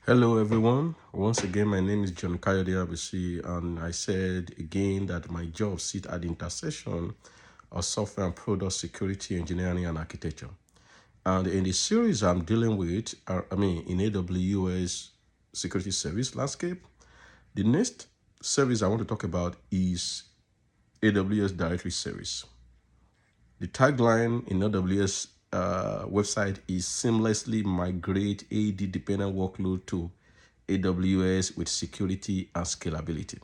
Hello everyone. Once again, my name is John Kayode Abisi, and I said again that my job sits at the intersection of software and product security, engineering, and architecture. And in the series I'm dealing with, in AWS Security Service landscape, the next service I want to talk about is AWS Directory Service. The tagline in AWS website is seamlessly migrate AD dependent workload to AWS with security and scalability.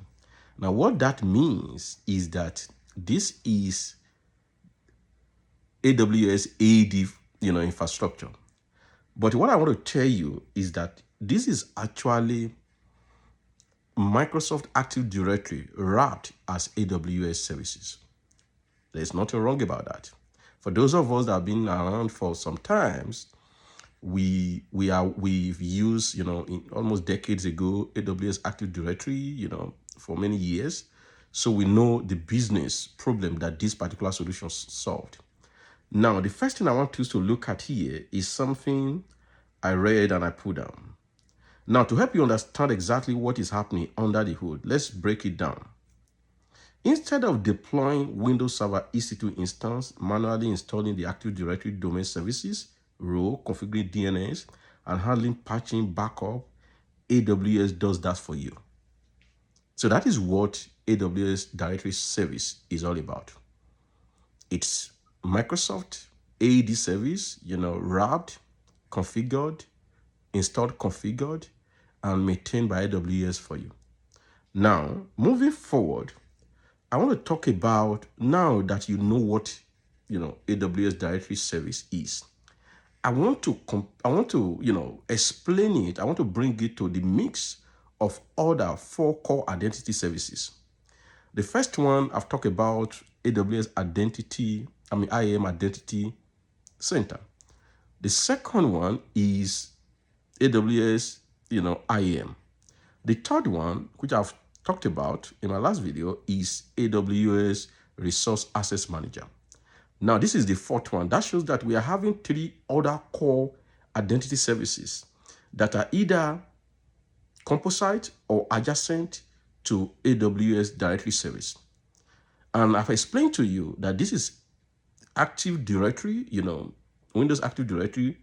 Now, what that means is that this is AWS AD, infrastructure. But what I want to tell you is that this is actually Microsoft Active Directory wrapped as AWS services. There's nothing wrong about that. For those of us that have been around for some times, we've used, in almost decades ago, AWS Active Directory, for many years. So we know the business problem that this particular solution solved. Now, the first thing I want us to look at here is something I read and I put down. Now, to help you understand exactly what is happening under the hood, let's break it down. Instead of deploying Windows Server EC2 instance, manually installing the Active Directory domain services, role, configuring DNS, and handling patching backup, AWS does that for you. So that is what AWS Directory Service is all about. It's Microsoft AD service, wrapped, configured, installed, configured, and maintained by AWS for you. Now, moving forward, I want to talk about, now that you know what AWS Directory Service is, I want to explain it. I want to bring it to the mix of other 4 core identity services. The first one I've talked about, AWS IAM Identity Center. The second one is AWS IAM. The third one, which I've talked about in my last video, is AWS Resource Access Manager. Now, this is the fourth one. That shows that we are having 3 other core identity services that are either composite or adjacent to AWS Directory Service. And I've explained to you that this is Active Directory, Windows Active Directory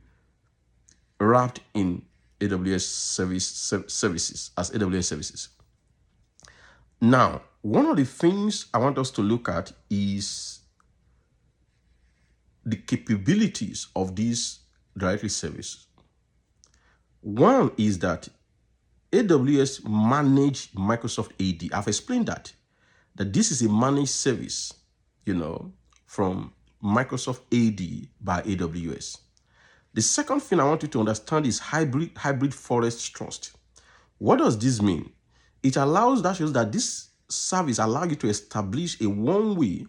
wrapped in AWS services as AWS services. Now, one of the things I want us to look at is the capabilities of this directory service. One is that AWS manage Microsoft AD. I've explained that this is a managed service, from Microsoft AD by AWS. The second thing I want you to understand is hybrid forest trust. What does this mean? It shows that this service allows you to establish a one-way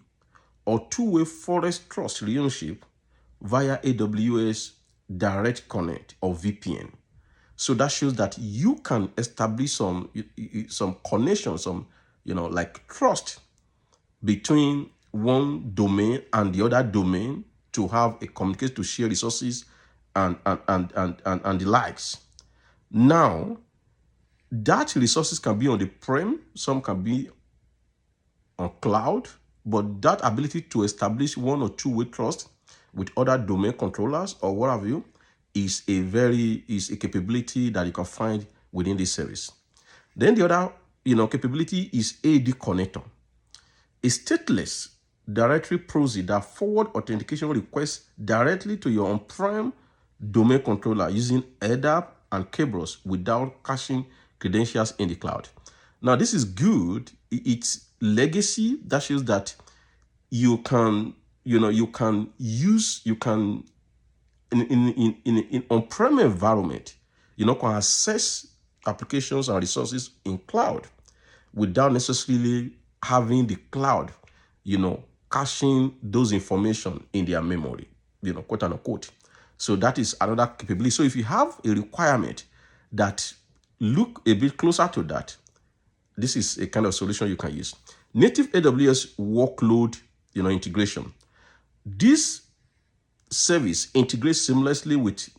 or two-way forest trust relationship via AWS Direct Connect or VPN. So that shows that you can establish some connection, like trust between one domain and the other domain to have a communication, to share resources and the likes. Now, that resources can be on the prem, some can be on cloud, but that ability to establish one or two-way trust with other domain controllers or what have you is a capability that you can find within this service. Then the other capability is AD connector, a stateless directory proxy that forward authentication requests directly to your on-prem domain controller using ADAP and Kerberos without caching credentials in the cloud. Now, this is good. It's legacy. That shows that you can in on-prem environment, can access applications and resources in cloud without necessarily having the cloud, caching those information in their memory, quote unquote. So that is another capability. So if you have a requirement that look a bit closer to that, this is a kind of solution you can use. Native AWS workload, integration. This service integrates seamlessly with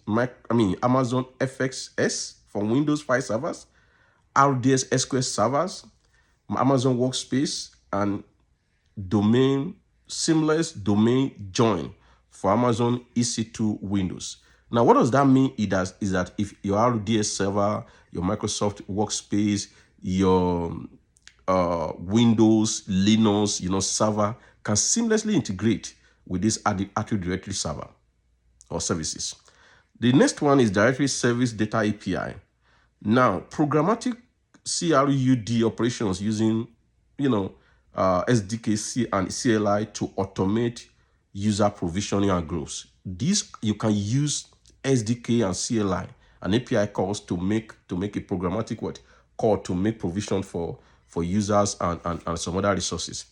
Amazon FSx for Windows file servers, RDS SQL servers, Amazon Workspace, and seamless domain join for Amazon EC2 Windows. Now, what does that mean? Is that if your RDS server, your Microsoft Workspace, your Windows, Linux, server can seamlessly integrate with this Active Directory server or services. The next one is Directory Service Data API. Now, programmatic CRUD operations using, SDK and CLI to automate user provisioning and growth. This, you can use SDK and CLI and API calls to make a programmatic call to make provision for users and some other resources.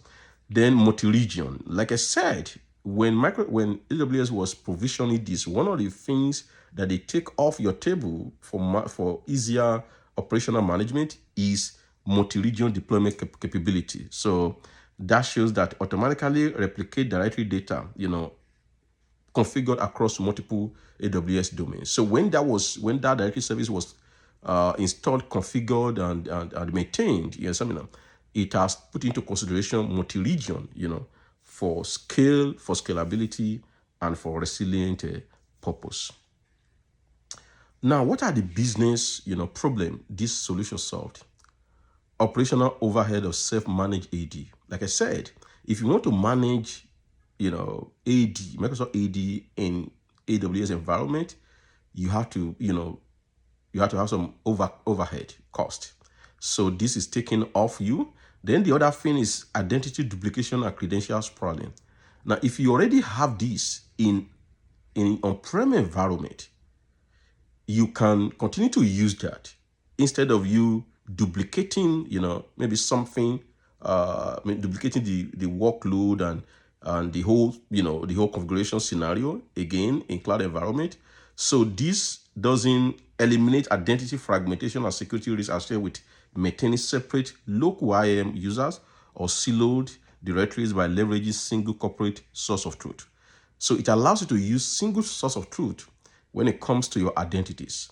Then multi-region, like I said, when AWS was provisioning this, one of the things that they take off your table for easier operational management is multi-region deployment capability. So that shows that automatically replicate directory data, configured across multiple AWS domains. So when that directory service was installed, configured, and maintained, it has put into consideration multi-region, for scale, for scalability, and for resilient purpose. Now, what are the business, problem this solution solved? Operational overhead of self-managed AD. Like I said, if you want to manage, AD, Microsoft AD in AWS environment, you have to have some overhead cost. So this is taken off you. Then the other thing is identity duplication and credential sprawling. Now, if you already have this in on-prem environment, you can continue to use that instead of you duplicating, maybe something, duplicating the workload and the whole, the whole configuration scenario again in cloud environment. So this doesn't eliminate identity fragmentation and security risks associated with maintaining separate local IAM users or siloed directories by leveraging single corporate source of truth. So it allows you to use single source of truth when it comes to your identities.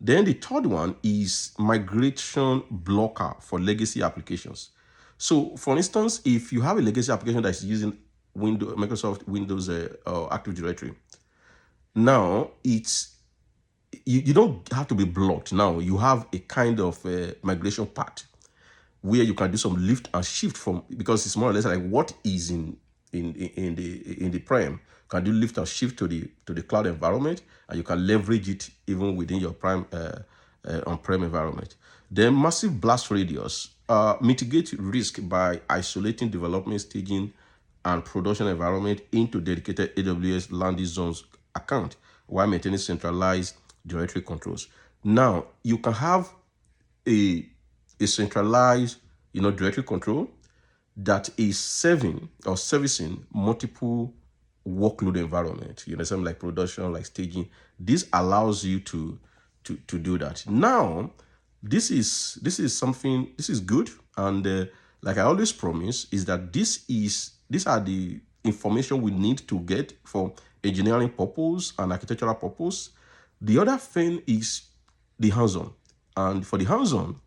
Then the third one is migration blocker for legacy applications. So for instance, if you have a legacy application that is using Microsoft Windows Active Directory, now you don't have to be blocked. Now you have a kind of migration path where you can do some lift and shift from, because it's more or less like what is in the prem. You can do lift and shift to the cloud environment, and you can leverage it even within your prime on-prem environment. Then massive blast radius mitigate risk by isolating development, staging, and production environment into dedicated AWS landing zones account while maintaining centralized directory controls. Now you can have a centralized, directory control that is servicing multiple workload environment, something like production, like staging. This allows you to do that. Now, this is good, and like I always promise, is that these are the information we need to get for engineering purpose and architectural purpose. The other thing is the hands-on, and for the hands-on,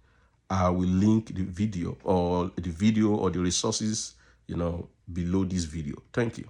I will link the video or the resources, below this video. Thank you.